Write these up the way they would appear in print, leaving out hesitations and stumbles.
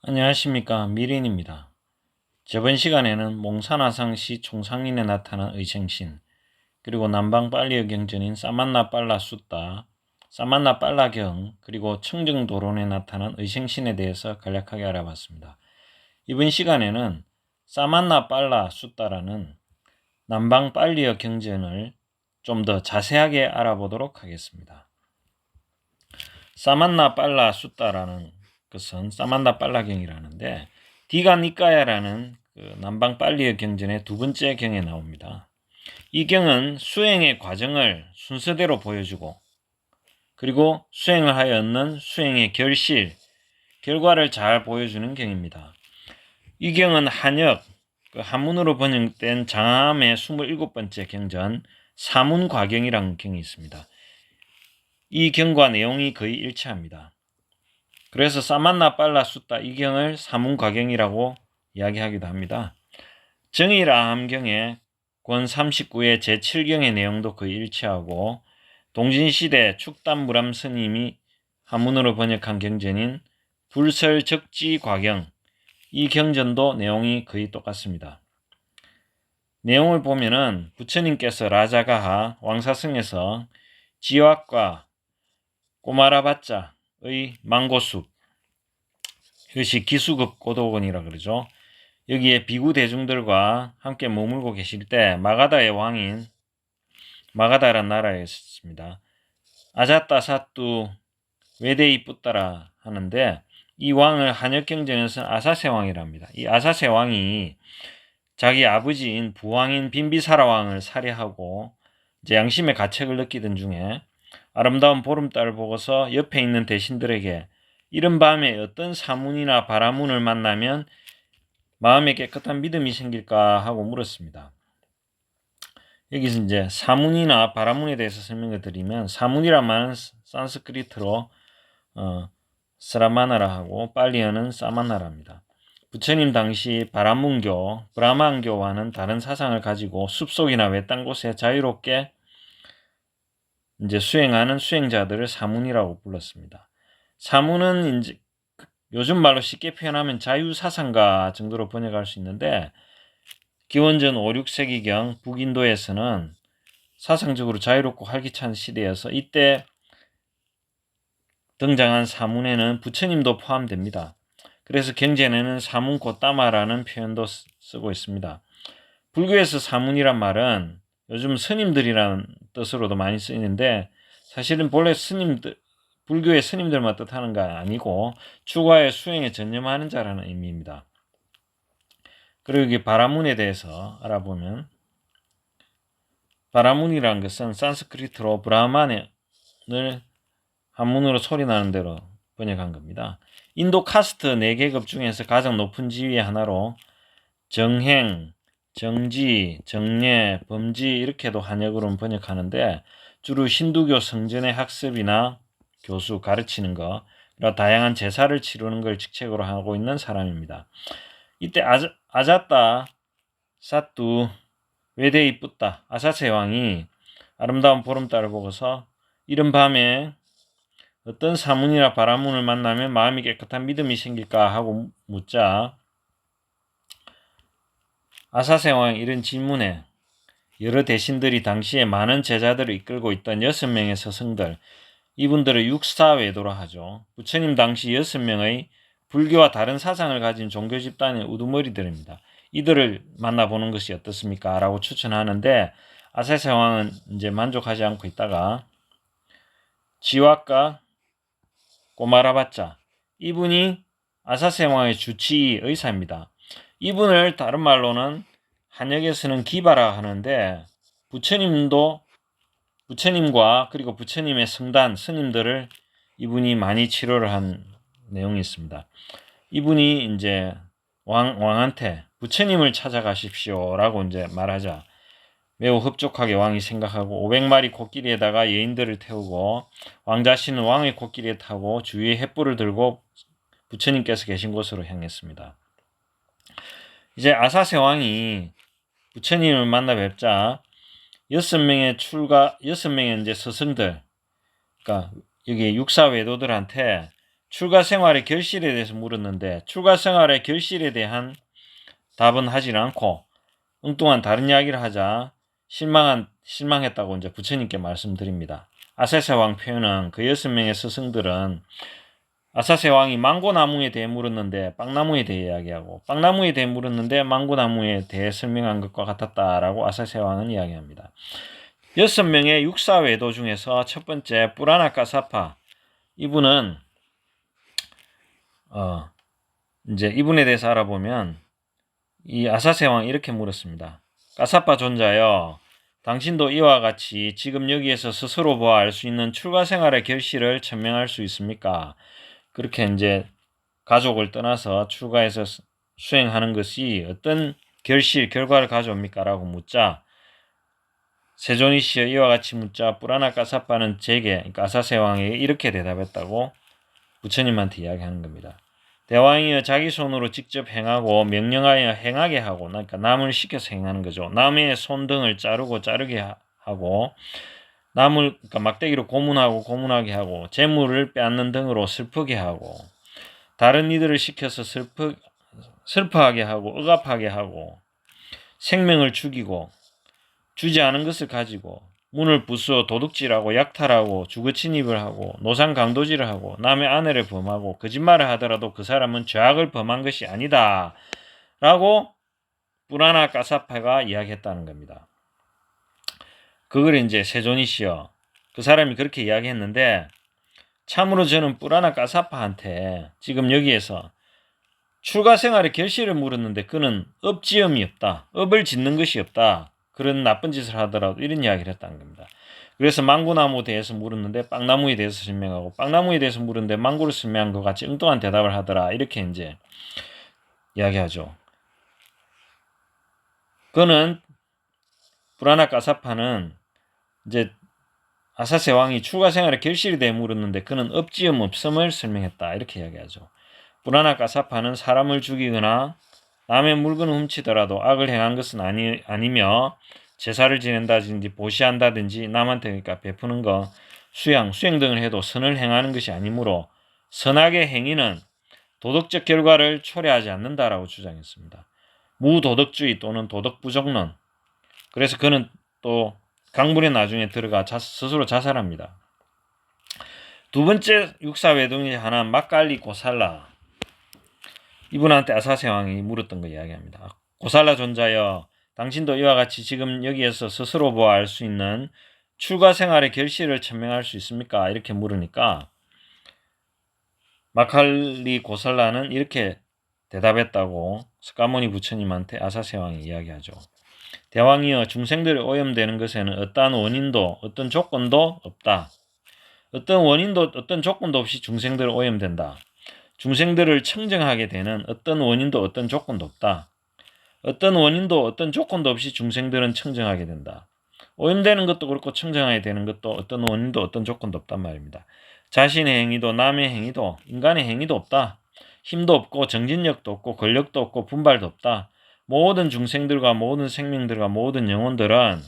안녕하십니까, 미린입니다. 저번 시간에는 몽산화상시 총상인에 나타난 의생신, 그리고 남방 빨리의 경전인 사만나 빨라 숫다, 사만나 빨라경, 그리고 청정도론에 나타난 의생신에 대해서 간략하게 알아봤습니다. 이번 시간에는 사만나 빨라 숫다라는 남방 빨리의 경전을 좀 더 자세하게 알아보도록 하겠습니다. 사만나 빨라 숫다라는 것은 사만나 빨라경이라는데 디가 니까야라는 남방 빨리의 경전의 두 번째 경에 나옵니다. 이 경은 수행의 과정을 순서대로 보여주고 그리고 수행을 하여 얻는 수행의 결과를 잘 보여주는 경입니다. 이 경은 한역, 한문으로 번역된 장암의 27번째 경전 사문과경이라는 경이 있습니다. 이 경과 내용이 거의 일치합니다. 그래서 사만나 빨라 숫다 이 경을 사문과경이라고 이야기하기도 합니다. 정의라함경의 권 39의 제7경의 내용도 거의 일치하고 동진시대 축담무람 스님이 한문으로 번역한 경전인 불설적지과경 이 경전도 내용이 거의 똑같습니다. 내용을 보면은 부처님께서 라자가하 왕사성에서 지왁과 꼬마라바짜의 망고숲, 이것이 기수급 고도원이라 그러죠. 여기에 비구 대중들과 함께 머물고 계실 때 마가다의 왕인 마가다라는 나라였습니다. 아자따 사뚜 외대이 뿌따라 하는데 이 왕을 한역경전에서는 아사세 왕이랍니다. 이 아사세 왕이 자기 아버지인 부왕인 빈비사라 왕을 살해하고 이제 양심의 가책을 느끼던 중에 아름다운 보름달을 보고서 옆에 있는 대신들에게 이른 밤에 어떤 사문이나 바라문을 만나면 마음에 깨끗한 믿음이 생길까 하고 물었습니다. 여기서 이제 사문이나 바라문에 대해서 설명을 드리면 사문이란 말은 산스크리트로 스라마나라 하고 빨리어는 사마나라입니다. 부처님 당시 바라문교, 브라만교와는 다른 사상을 가지고 숲속이나 외딴 곳에 자유롭게 이제 수행하는 수행자들을 사문이라고 불렀습니다. 사문은 이제 요즘 말로 쉽게 표현하면 자유사상가 정도로 번역할 수 있는데 기원전 5, 6세기경 북인도에서는 사상적으로 자유롭고 활기찬 시대여서 이때 등장한 사문에는 부처님도 포함됩니다. 그래서 경전에는 사문 곧다마라는 표현도 쓰고 있습니다. 불교에서 사문이란 말은 요즘 스님들이라는 뜻으로도 많이 쓰이는데 사실은 본래 불교의 스님들만 뜻하는 거 아니고 추가의 수행에 전념하는 자라는 의미입니다. 그리고 여기 바라문에 대해서 알아보면 바라문이라는 것은 산스크리트로 브라만을 한문으로 소리나는 대로 번역한 겁니다. 인도 카스트 4계급 중에서 가장 높은 지위의 하나로 정행, 정지, 정례, 범지 이렇게도 한역으로는 번역하는데 주로 힌두교 성전의 학습이나 교수 가르치는 것, 다양한 제사를 치르는 걸 직책으로 하고 있는 사람입니다. 이때 아자따 사뚜 외대이 뿌따 아사세 왕이 아름다운 보름달을 보고서 이른 밤에 어떤 사문이나 바라문을 만나면 마음이 깨끗한 믿음이 생길까 하고 묻자 아사세 왕이 이런 질문에 여러 대신들이 당시에 많은 제자들을 이끌고 있던 6명의 스승들, 이분들을 육사외도라 하죠. 부처님 당시 6명의 불교와 다른 사상을 가진 종교 집단의 우두머리들입니다. 이들을 만나보는 것이 어떻습니까? 라고 추천하는데 아사세 왕은 이제 만족하지 않고 있다가 지와과 꼬마라바짜, 이분이 아사세 왕의 주치의 의사입니다. 이분을 다른 말로는 한역에서는 기바라 하는데 부처님과 그리고 부처님의 성단 스님들을 이분이 많이 치료를 한 내용이 있습니다. 이분이 이제 왕한테 부처님을 찾아가십시오라고 이제 말하자 매우 흡족하게 왕이 생각하고 500마리 코끼리에다가 여인들을 태우고 왕 자신은 왕의 코끼리에 타고 주위에 횃불을 들고 부처님께서 계신 곳으로 향했습니다. 이제 아사세 왕이 부처님을 만나 뵙자 6명의 이제 스승들, 그러니까 여기 육사 외도들한테 출가 생활의 결실에 대해서 물었는데 출가 생활의 결실에 대한 답은 하질 않고 엉뚱한 다른 이야기를 하자 실망했다고 이제 부처님께 말씀드립니다. 아사세 왕 표현은 그 6명의 스승들은 아사세 왕이 망고나무에 대해 물었는데 빵나무에 대해 이야기하고 빵나무에 대해 물었는데 망고나무에 대해 설명한 것과 같았다라고 아사세 왕은 이야기합니다. 6명의 육사 외도 중에서 첫 번째 뿌라나 까사파, 이분은 이제 이분에 대해서 알아보면 이 아사세 왕이 이렇게 물었습니다. 까사파 존자여, 당신도 이와 같이 지금 여기에서 스스로 보아 알 수 있는 출가 생활의 결실을 천명할 수 있습니까? 그렇게 이제 가족을 떠나서 출가해서 수행하는 것이 어떤 결과를 가져옵니까? 라고 묻자 세존이시여 이와 같이 묻자 뿌라나 까사파는 제게, 그러니까 아사세 왕에게 이렇게 대답했다고 부처님한테 이야기하는 겁니다. 대왕이여 자기 손으로 직접 행하고 명령하여 행하게 하고, 그러니까 남을 시켜서 행하는 거죠. 남의 손 등을 자르게 하고 남을 그러니까 막대기로 고문하게 하고 재물을 빼앗는 등으로 슬프게 하고 다른 이들을 시켜서 슬퍼하게 하고 억압하게 하고 생명을 죽이고 주지 않은 것을 가지고 문을 부수어 도둑질하고 약탈하고 주거침입을 하고 노상강도질을 하고 남의 아내를 범하고 거짓말을 하더라도 그 사람은 죄악을 범한 것이 아니다 라고 뿌라나 까사파가 이야기했다는 겁니다. 그걸 이제 세존이시여, 그 사람이 그렇게 이야기했는데 참으로 저는 뿌라나 까사파한테 지금 여기에서 출가 생활의 결실을 물었는데 그는 업지음이 없다, 업을 짓는 것이 없다, 그런 나쁜 짓을 하더라도 이런 이야기를 했다는 겁니다. 그래서 망고나무에 대해서 물었는데 빵나무에 대해서 설명하고 빵나무에 대해서 물었는데 망고를 설명한 것 같이 엉뚱한 대답을 하더라, 이렇게 이제 이야기하죠. 그는 뿌라나 까사파는 이제 아사세 왕이 출가 생활의 결실에 대해 물었는데 그는 업지음 없음을 설명했다, 이렇게 이야기하죠. 뿌라나 까사파는 사람을 죽이거나 남의 물건을 훔치더라도 악을 행한 것은 아니며 제사를 지낸다든지 보시한다든지 남한테 그러니까 베푸는 거 수행 등을 해도 선을 행하는 것이 아니므로 선악의 행위는 도덕적 결과를 초래하지 않는다라고 주장했습니다. 무도덕주의 또는 도덕부정론. 그래서 그는 또 강물에 나중에 들어가 스스로 자살합니다. 두 번째 육사외동의 하나 막갈리 고살라, 이분한테 아사세 왕이 물었던 거 이야기합니다. 고살라 존자여, 당신도 이와 같이 지금 여기에서 스스로 보아 알 수 있는 출가 생활의 결실을 천명할 수 있습니까? 이렇게 물으니까 마칼리 고살라는 이렇게 대답했다고 스카모니 부처님한테 아사세 왕이 이야기하죠. 대왕이여, 중생들이 오염되는 것에는 어떠한 원인도 어떤 조건도 없다. 어떤 원인도 어떤 조건도 없이 중생들은 오염된다. 중생들을 청정하게 되는 어떤 원인도 어떤 조건도 없다. 어떤 원인도 어떤 조건도 없이 중생들은 청정하게 된다. 오염되는 것도 그렇고 청정하게 되는 것도 어떤 원인도 어떤 조건도 없단 말입니다. 자신의 행위도 남의 행위도 인간의 행위도 없다. 힘도 없고 정진력도 없고 권력도 없고 분발도 없다. 모든 중생들과 모든 생명들과 모든 영혼들은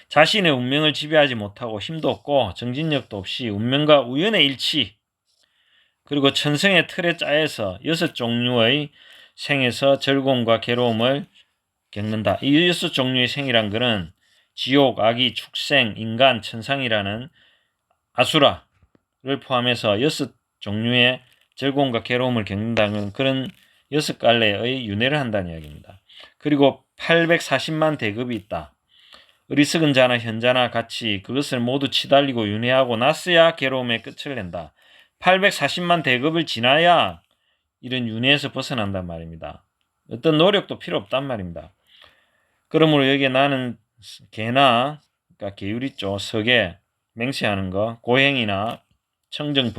자신의 운명을 지배하지 못하고 힘도 없고 정진력도 없이 운명과 우연의 일치 그리고 천성의 틀에 짜여서 6종류의 생에서 즐거움과 괴로움을 겪는다. 이 6종류의 생이란 것은 지옥, 악이, 축생, 인간, 천상이라는 아수라를 포함해서 6종류의 즐거움과 괴로움을 겪는다는 그런 6갈래의 윤회를 한다는 이야기입니다. 그리고 840만 대급이 있다. 어리석은 자나 현자나 같이 그것을 모두 치달리고 윤회하고 나서야 괴로움의 끝을 낸다. 840만 대급을 지나야 이런 윤회에서 벗어난단 말입니다. 어떤 노력도 필요 없단 말입니다. 그러므로 여기에 나는 개나, 그러니까 계율 있죠. 석에 맹세하는 거, 고행이나 청정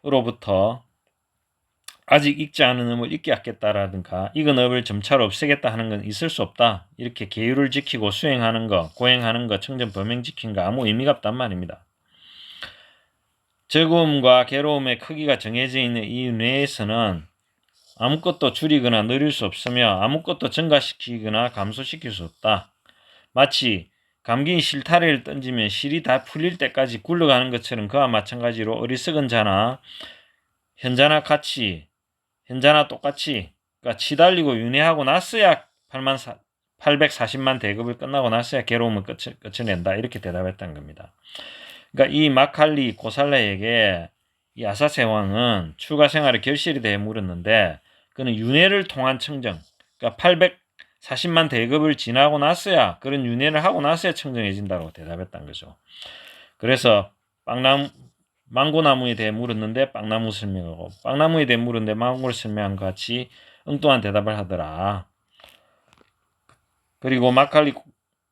범행으로부터 아직 익지 않은 음을 익게 하겠다라든가 익은 업을 점차로 없애겠다 하는 건 있을 수 없다. 이렇게 계율을 지키고 수행하는 거, 고행하는 거, 청정 범행 지키는 거 아무 의미가 없단 말입니다. 즐거움과 괴로움의 크기가 정해져 있는 이 뇌에서는 아무것도 줄이거나 늘릴 수 없으며 아무것도 증가시키거나 감소시킬 수 없다. 마치 감긴 실타래를 던지면 실이 다 풀릴 때까지 굴러가는 것처럼 그와 마찬가지로 어리석은 자나 현자나 똑같이 그러니까 치달리고 윤회하고 나서야 840만 대급을 끝나고 나서야 괴로움을 끝을 낸다. 이렇게 대답했던 겁니다. 그러니까 이 마칼리 고살라에게 이 아사세 왕은 출가 생활의 결실에 대해 물었는데 그는 윤회를 통한 청정, 그러니까 840만 대급을 지나고 나서야 그런 윤회를 하고 나서야 청정해진다고 대답했던 거죠. 그래서 망고나무에 대해 물었는데 빵나무 설명하고 빵나무에 대해 물었는데 망고를 설명한 것 같이 엉뚱한 대답을 하더라. 그리고 마칼리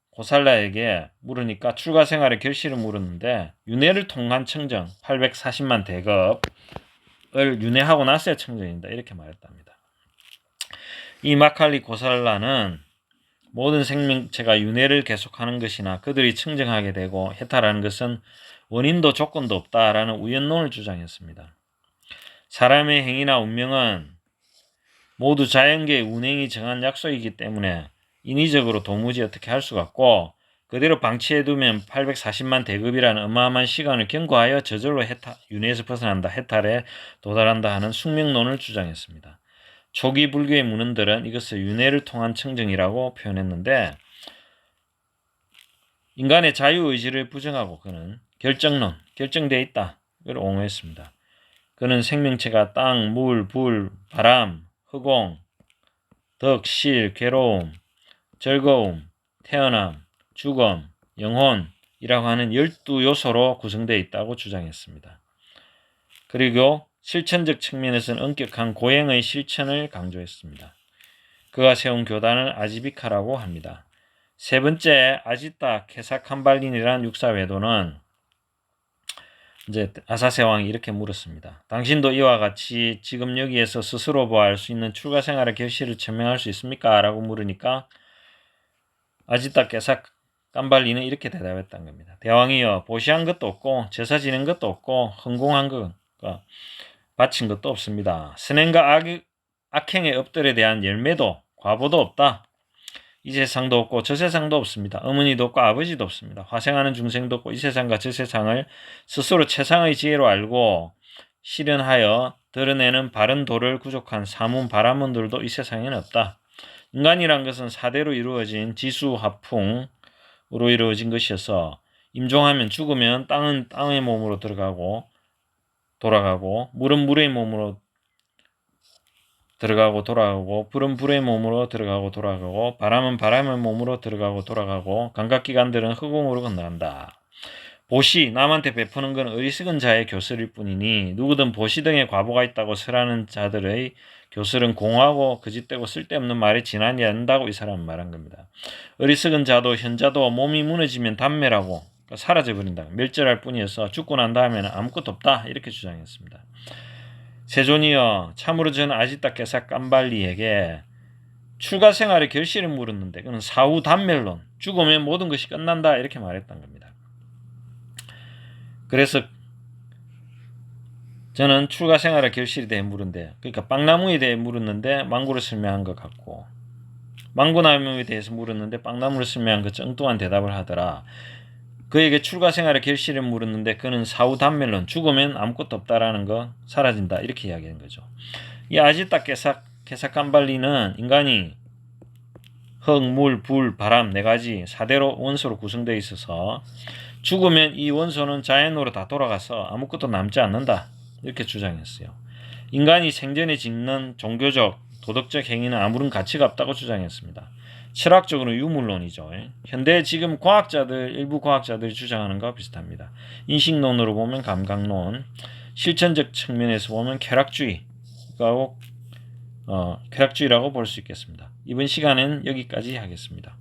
고살라에게 물으니까 출가 생활의 결실을 물었는데 윤회를 통한 청정 840만 대급을 윤회하고 나서야 청정인다. 이렇게 말했답니다. 이 마칼리 고살라는 모든 생명체가 윤회를 계속하는 것이나 그들이 청정하게 되고 해탈하는 것은 원인도 조건도 없다라는 우연론을 주장했습니다. 사람의 행위나 운명은 모두 자연계의 운행이 정한 약속이기 때문에 인위적으로 도무지 어떻게 할 수가 없고 그대로 방치해두면 840만 대급이라는 어마어마한 시간을 경과하여 저절로 윤회에서 벗어난다, 해탈에 도달한다 하는 숙명론을 주장했습니다. 초기 불교의 문헌들은 이것을 윤회를 통한 청정이라고 표현했는데 인간의 자유의지를 부정하고 그는 결정론, 결정되어 있다. 를 옹호했습니다. 그는 생명체가 땅, 물, 불, 바람, 허공, 덕, 실, 괴로움, 즐거움, 태어남, 죽음, 영혼이라고 하는 12요소로 구성되어 있다고 주장했습니다. 그리고 실천적 측면에서는 엄격한 고행의 실천을 강조했습니다. 그가 세운 교단은 아지비카라고 합니다. 세 번째 아지타 케사캄발린이라는 육사외도는 이제 아사세 왕이 이렇게 물었습니다. 당신도 이와 같이 지금 여기에서 스스로 보아할 수 있는 출가 생활의 결실을 증명할 수 있습니까? 라고 물으니까 아지타 케사캄발린은 이렇게 대답했던 겁니다. 대왕이여, 보시한 것도 없고 제사 지낸 것도 없고 헌공한 것, 바친 것도 없습니다. 선행과 악행의 업들에 대한 열매도 과보도 없다. 이 세상도 없고 저 세상도 없습니다. 어머니도 없고 아버지도 없습니다. 화생하는 중생도 없고 이 세상과 저 세상을 스스로 최상의 지혜로 알고 실현하여 드러내는 바른 도를 구족한 사문 바라문들도 이 세상에는 없다. 인간이란 것은 사대로 이루어진 지수화풍으로 이루어진 것이어서 임종하면 죽으면 땅은 땅의 몸으로 돌아가고 물은 물의 몸으로 들어가고 돌아가고 불은 불의 몸으로 들어가고 돌아가고 바람은 바람의 몸으로 들어가고 돌아가고 감각기관들은 흑공으로 건너간다. 보시, 남한테 베푸는 건 어리석은 자의 교설일 뿐이니 누구든 보시 등의 과보가 있다고 설하는 자들의 교설은 공허하고 거짓되고 쓸데없는 말에 지나지 않는다고 이 사람은 말한 겁니다. 어리석은 자도 현자도 몸이 무너지면 단매라고 사라져버린다. 멸절할 뿐이어서 죽고 난 다음에는 아무것도 없다. 이렇게 주장했습니다. 세존이여, 참으로 저는 아지타 케사캄발리에게 출가 생활의 결실을 물었는데 그는 사후 단멸론, 죽으면 모든 것이 끝난다 이렇게 말했던 겁니다. 그래서 저는 출가 생활의 결실에 대해 물은데, 그러니까 빵나무에 대해 물었는데 망고를 설명한 것 같고 망고나무에 대해서 물었는데 빵나무를 설명한 것 엉뚱한 대답을 하더라. 그에게 출가 생활의 결실을 물었는데 그는 사후 단멸론, 죽으면 아무것도 없다라는 거, 사라진다 이렇게 이야기한 거죠. 이 아지타 케사캄발리는 인간이 흙, 물, 불, 바람 네 가지 4대로 원소로 구성되어 있어서 죽으면 이 원소는 자연으로 다 돌아가서 아무것도 남지 않는다 이렇게 주장했어요. 인간이 생전에 짓는 종교적, 도덕적 행위는 아무런 가치가 없다고 주장했습니다. 철학적으로 유물론이죠. 현대 지금 일부 과학자들이 주장하는 것과 비슷합니다. 인식론으로 보면 감각론, 실천적 측면에서 보면 쾌락주의라고 볼 수 있겠습니다. 이번 시간은 여기까지 하겠습니다.